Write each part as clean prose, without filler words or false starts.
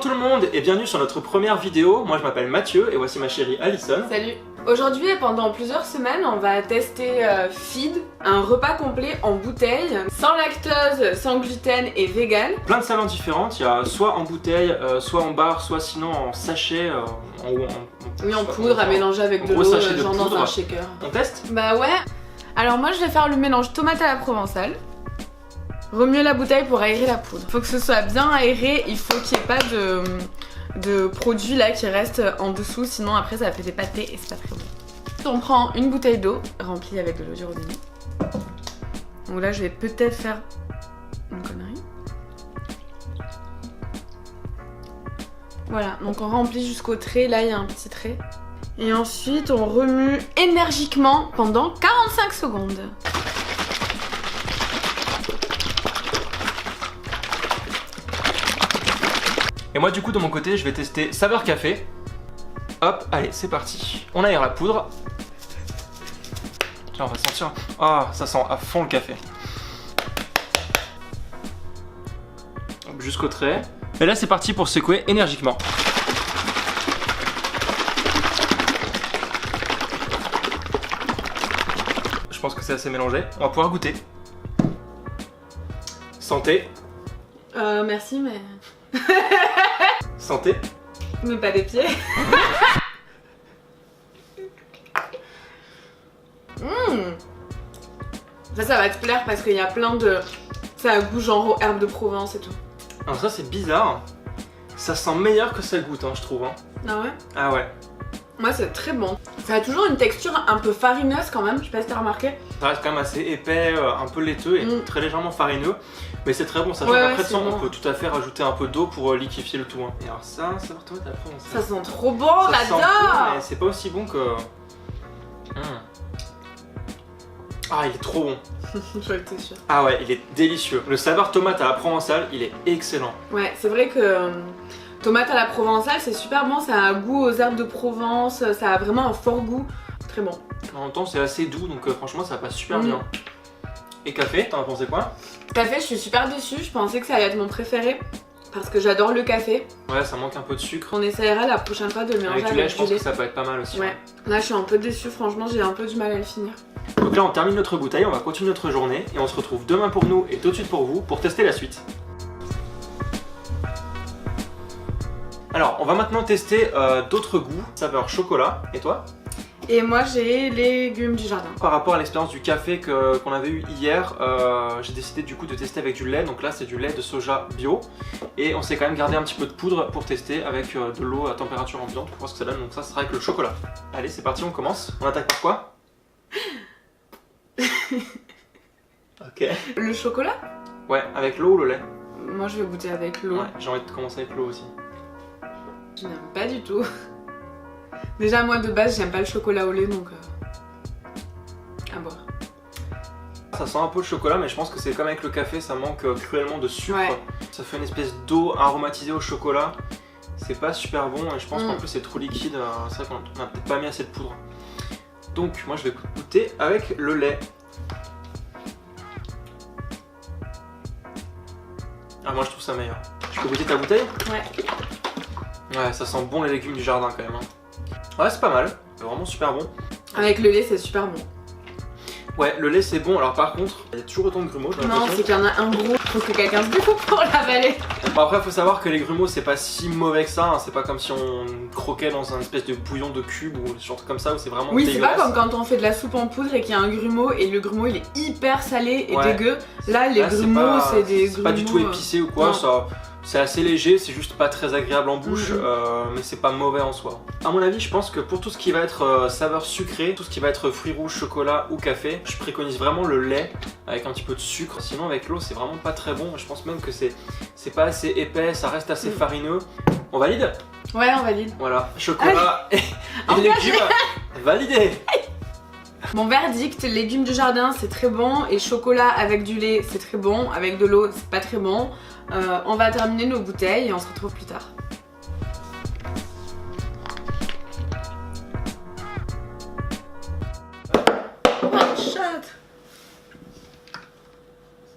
tout le monde et bienvenue sur notre première vidéo. Moi je m'appelle Mathieu et voici ma chérie Alison. Salut. Aujourd'hui et pendant plusieurs semaines on va tester Feed, un repas complet en bouteille, sans lactose, sans gluten et vegan. Plein de saveurs différentes, il y a soit en bouteille, soit en barre, soit sinon en sachet, en poudre à mélanger avec de l'eau, genre dans un shaker. On teste? Bah ouais. Alors moi je vais faire le mélange tomate à la provençale. Remuer la bouteille pour aérer la poudre. Faut que ce soit bien aéré, il faut qu'il n'y ait pas de produits là qui restent en dessous, sinon après ça fait des pâtés et c'est pas très bon. On prend une bouteille d'eau remplie avec de l'eau du robinet. Donc là je vais peut-être faire une connerie. Voilà, donc on remplit jusqu'au trait, là il y a un petit trait. Et ensuite on remue énergiquement pendant 45 secondes. Et moi du coup de mon côté je vais tester saveur café. Hop, allez c'est parti. On aère la poudre. Tiens on va sentir. Ah ça sent à fond le café. Jusqu'au trait. Et là c'est parti pour secouer énergiquement. Je pense que c'est assez mélangé. On va pouvoir goûter. Santé. Merci mais... Santé. Mais pas des pieds. Ça va te plaire parce qu'il y a plein de... Ça a goût genre herbes de Provence et tout. Alors ça c'est bizarre. Ça sent meilleur que ça goûte hein, je trouve. Hein. Ah ouais? Ah ouais. Moi c'est très bon. Ça a toujours une texture un peu farineuse quand même, je sais pas si t'as remarqué. Ça reste quand même assez épais, un peu laiteux et très légèrement farineux. Mais c'est très bon, ça change après de sang, on peut tout à fait rajouter un peu d'eau pour liquéfier le tout. Hein. Et alors ça va tomate à la provençale. Ça sent trop bon, j'adore. Mais c'est pas aussi bon que... Ah il est trop bon. Je étais sûre. Ah ouais, il est délicieux. Le saveur tomate à la provençale, il est excellent. Ouais, c'est vrai que tomate à la provençale, c'est super bon. Ça a un goût aux herbes de Provence, ça a vraiment un fort goût. Très bon. En même temps, c'est assez doux, donc franchement, ça passe super bien. Et café, t'en as pensé quoi? Café, je suis super déçue. Je pensais que ça allait être mon préféré. Parce que j'adore le café. Ouais, ça manque un peu de sucre. On essaiera la prochaine fois de le mélanger avec du lait. Je pense que ça peut être pas mal aussi. Ouais. Là, je suis un peu déçue. Franchement, j'ai un peu du mal à le finir. Donc là, on termine notre bouteille, on va continuer notre journée. Et on se retrouve demain pour nous et tout de suite pour vous pour tester la suite. Alors, on va maintenant tester d'autres goûts. Saveur chocolat. Et toi? Et moi j'ai légumes du jardin. Par rapport à l'expérience du café qu'on avait eu hier, j'ai décidé du coup de tester avec du lait. Donc là c'est du lait de soja bio. Et on s'est quand même gardé un petit peu de poudre pour tester avec de l'eau à température ambiante pour voir ce que ça donne. Donc ça sera avec le chocolat. Allez c'est parti, on commence. On attaque par quoi? Ok. Le chocolat? Ouais, avec l'eau ou le lait? Moi je vais goûter avec l'eau. Ouais, j'ai envie de commencer avec l'eau aussi. Je n'aime pas du tout. Déjà moi de base j'aime pas le chocolat au lait donc à boire. Ça sent un peu le chocolat mais je pense que c'est comme avec le café, ça manque cruellement de sucre. Ouais. Ça fait une espèce d'eau aromatisée au chocolat. C'est pas super bon et je pense qu'en plus c'est trop liquide. C'est vrai qu'on a peut-être pas mis assez de poudre. Donc moi je vais goûter avec le lait. Ah moi je trouve ça meilleur. Tu peux goûter ta bouteille? Ouais. Ouais ça sent bon les légumes du jardin quand même. Hein. Ouais c'est pas mal, c'est vraiment super bon. Avec le lait c'est super bon. Ouais le lait c'est bon, alors par contre il y a toujours autant de grumeaux. Non c'est qu'il y en a un gros, faut que quelqu'un se découpe pour l'avaler. Bon après faut savoir que les grumeaux c'est pas si mauvais que ça, hein. C'est pas comme si on croquait dans un espèce de bouillon de cube ou des trucs comme ça où c'est vraiment oui, dégueulasse. c'est pas comme quand on fait de la soupe en poudre et qu'il y a un grumeau et le grumeau il est hyper salé et dégueu. Là les grumeaux c'est des grumeaux... C'est pas du tout épicé ou quoi, ça... C'est assez léger, c'est juste pas très agréable en bouche, mais c'est pas mauvais en soi. À mon avis, je pense que pour tout ce qui va être saveur sucrée, tout ce qui va être fruits rouges, chocolat ou café, je préconise vraiment le lait avec un petit peu de sucre. Sinon avec l'eau c'est vraiment pas très bon, je pense même que c'est pas assez épais, ça reste assez farineux. On valide? Ouais on valide. Voilà, chocolat et légumes validés. Mon verdict, légumes du jardin c'est très bon et chocolat avec du lait c'est très bon, avec de l'eau c'est pas très bon. On va terminer nos bouteilles et on se retrouve plus tard. One shot.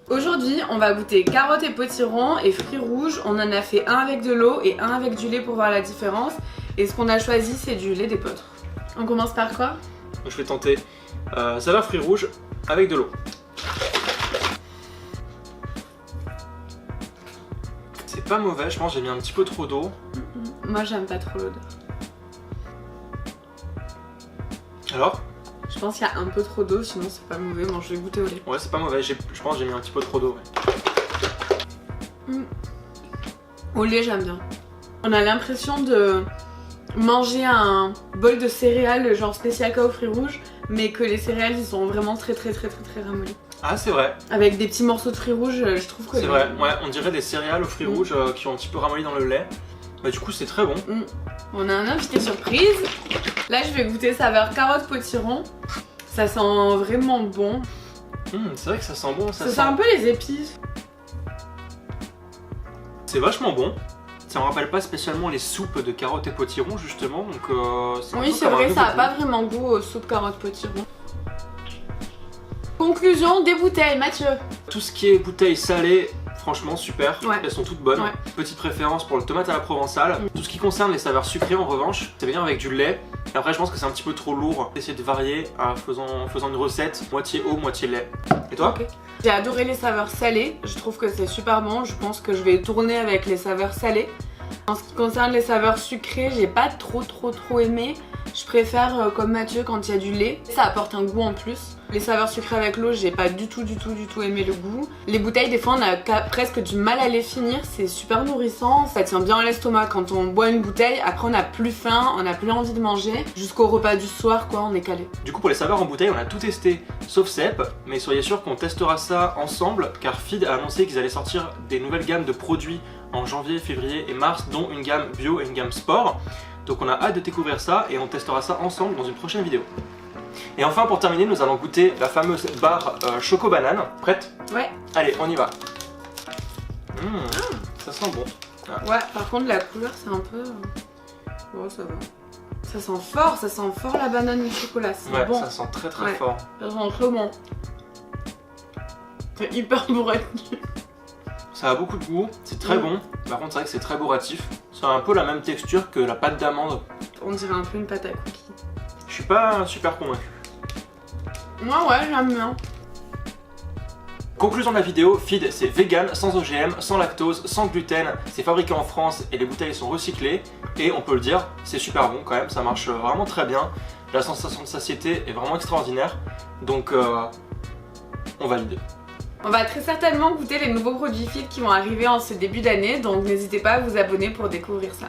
Aujourd'hui aujourd'hui, on va goûter carottes et potiron et fruits rouges. On en a fait un avec de l'eau et un avec du lait pour voir la différence. Et ce qu'on a choisi, c'est du lait d'épeautre. On commence par quoi? Je vais tenter saveur fruits rouges avec de l'eau. C'est pas mauvais, je pense que j'ai mis un petit peu trop d'eau. Moi, j'aime pas trop l'odeur. Alors? Je pense qu'il y a un peu trop d'eau, sinon c'est pas mauvais. Bon, je vais goûter au lait. Ouais, c'est pas mauvais, je pense que j'ai mis un petit peu trop d'eau. Ouais. Au lait, j'aime bien. On a l'impression de manger un bol de céréales genre spécial cacao fruits rouges, mais que les céréales ils sont vraiment très ramollies. Ah, c'est vrai. Avec des petits morceaux de fruits rouges, je trouve que... C'est vrai, ouais, on dirait des céréales aux fruits rouges qui ont un petit peu ramolli dans le lait. Bah du coup c'est très bon. On a un invité surprise. Là je vais goûter saveur carotte potiron. Ça sent vraiment bon. C'est vrai que ça sent bon. Ça sent un peu les épices. C'est vachement bon. Ça me rappelle pas spécialement les soupes de carottes et potiron justement, donc oui c'est vrai, ça a pas vraiment goût aux soupes carottes potiron. Conclusion des bouteilles, Mathieu. Tout ce qui est bouteilles salées, franchement super, ouais. Elles sont toutes bonnes. Ouais. Petite préférence pour le tomate à la provençale. Tout ce qui concerne les saveurs sucrées en revanche, c'est bien avec du lait. Et après je pense que c'est un petit peu trop lourd d'essayer de varier en faisant une recette moitié eau, moitié lait. Et toi? Okay. J'ai adoré les saveurs salées, je trouve que c'est super bon. Je pense que je vais tourner avec les saveurs salées. En ce qui concerne les saveurs sucrées, j'ai pas trop aimé. Je préfère comme Mathieu quand il y a du lait, ça apporte un goût en plus. Les saveurs sucrées avec l'eau, j'ai pas du tout aimé le goût. Les bouteilles, des fois on a presque du mal à les finir, c'est super nourrissant, ça tient bien à l'estomac. Quand on boit une bouteille, après on a plus faim, on a plus envie de manger. Jusqu'au repas du soir quoi, on est calé. Du coup pour les saveurs en bouteille, on a tout testé sauf cèpe, mais soyez sûr qu'on testera ça ensemble car Feed a annoncé qu'ils allaient sortir des nouvelles gammes de produits en janvier, février et mars, dont une gamme bio et une gamme sport. Donc on a hâte de découvrir ça et on testera ça ensemble dans une prochaine vidéo. Et enfin pour terminer, nous allons goûter la fameuse barre Choco Banane. Prête? Ouais. Allez, on y va. Ça sent bon. Ah. Ouais, par contre la couleur c'est un peu... Bon ça va. Ça sent fort la banane et le chocolat, c'est ouais, bon. Ça sent très fort. Ça sent très bon. C'est hyper bourré. Ça a beaucoup de goût, c'est très bon. Par contre c'est vrai que c'est très bourratif. Ça a un peu la même texture que la pâte d'amande. On dirait un peu une pâte à cookies. Je suis pas super convaincu. Moi ouais, j'aime bien. Conclusion de la vidéo, Feed c'est vegan, sans OGM, sans lactose, sans gluten, c'est fabriqué en France et les bouteilles sont recyclées. Et on peut le dire, c'est super bon quand même, ça marche vraiment très bien. La sensation de satiété est vraiment extraordinaire. Donc on valide. On va très certainement goûter les nouveaux produits Feed qui vont arriver en ce début d'année, donc n'hésitez pas à vous abonner pour découvrir ça.